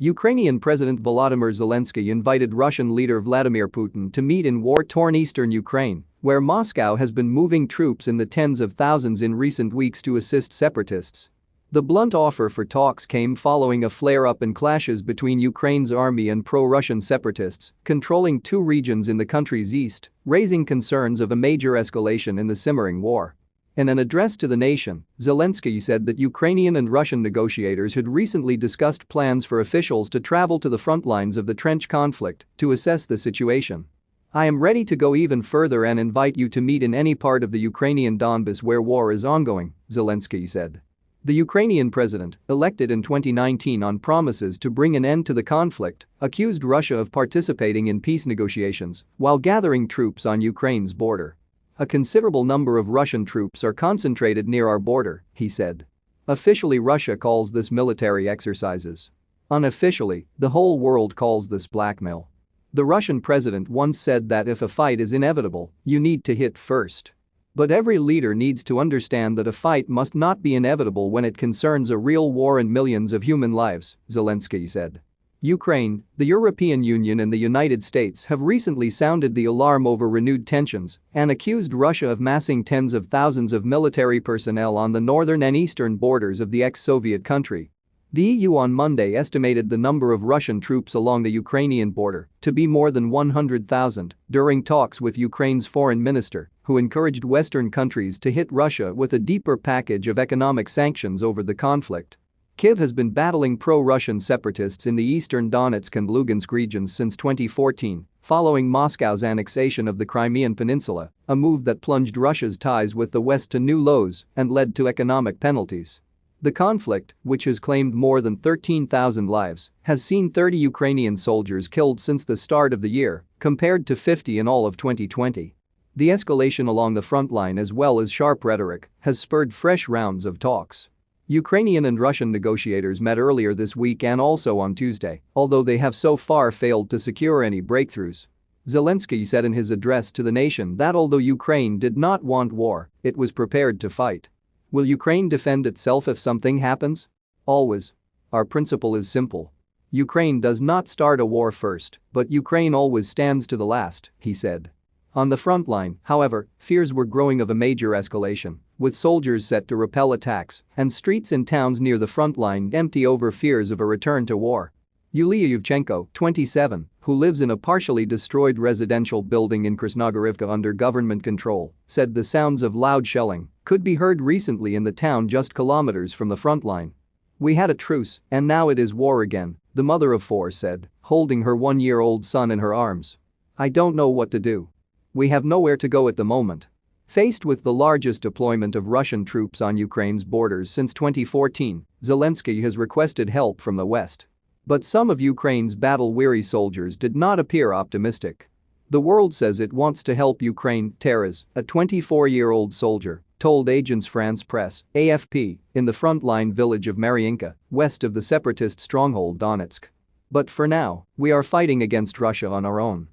Ukrainian President Volodymyr Zelenskiy invited Russian leader Vladimir Putin to meet in war-torn eastern Ukraine, where Moscow has been moving troops in the tens of thousands in recent weeks to assist separatists. The blunt offer for talks came following a flare-up in clashes between Ukraine's army and pro-Russian separatists, controlling two regions in the country's east, raising concerns of a major escalation in the simmering war. In an address to the nation, Zelensky said that Ukrainian and Russian negotiators had recently discussed plans for officials to travel to the front lines of the trench conflict to assess the situation. "I am ready to go even further and invite you to meet in any part of the Ukrainian Donbass where war is ongoing," Zelensky said. The Ukrainian president, elected in 2019 on promises to bring an end to the conflict, accused Russia of participating in peace negotiations while gathering troops on Ukraine's border. "A considerable number of Russian troops are concentrated near our border," he said. Officially, Russia calls this military exercises. Unofficially, the whole world calls this blackmail. The Russian president once said that if a fight is inevitable, you need to hit first. But every leader needs to understand that a fight must not be inevitable when it concerns a real war and millions of human lives, Zelensky said. Ukraine, the European Union and the United States have recently sounded the alarm over renewed tensions and accused Russia of massing tens of thousands of military personnel on the northern and eastern borders of the ex-Soviet country. The EU on Monday estimated the number of Russian troops along the Ukrainian border to be more than 100,000 during talks with Ukraine's foreign minister, who encouraged Western countries to hit Russia with a deeper package of economic sanctions over the conflict. Kyiv has been battling pro-Russian separatists in the eastern Donetsk and Lugansk regions since 2014, following Moscow's annexation of the Crimean peninsula, a move that plunged Russia's ties with the West to new lows and led to economic penalties. The conflict, which has claimed more than 13,000 lives, has seen 30 Ukrainian soldiers killed since the start of the year, compared to 50 in all of 2020. The escalation along the front line, as well as sharp rhetoric, has spurred fresh rounds of talks. Ukrainian and Russian negotiators met earlier this week and also on Tuesday, although they have so far failed to secure any breakthroughs. Zelensky said in his address to the nation that although Ukraine did not want war, it was prepared to fight. "Will Ukraine defend itself if something happens? Always. Our principle is simple. Ukraine does not start a war first, but Ukraine always stands to the last," he said. On the front line, however, fears were growing of a major escalation, with soldiers set to repel attacks and streets in towns near the front line empty over fears of a return to war. Yuliya Yevchenko, 27, who lives in a partially destroyed residential building in Krasnogorivka under government control, said the sounds of loud shelling could be heard recently in the town just kilometers from the front line. "We had a truce, and now it is war again," the mother of four said, holding her one-year-old son in her arms. "I don't know what to do. We have nowhere to go at the moment." Faced with the largest deployment of Russian troops on Ukraine's borders since 2014, Zelensky has requested help from the West. But some of Ukraine's battle-weary soldiers did not appear optimistic. "The world says it wants to help Ukraine," Taras, a 24-year-old soldier, told Agence France-Presse, AFP, in the front-line village of Mariinka, west of the separatist stronghold Donetsk. "But for now, we are fighting against Russia on our own."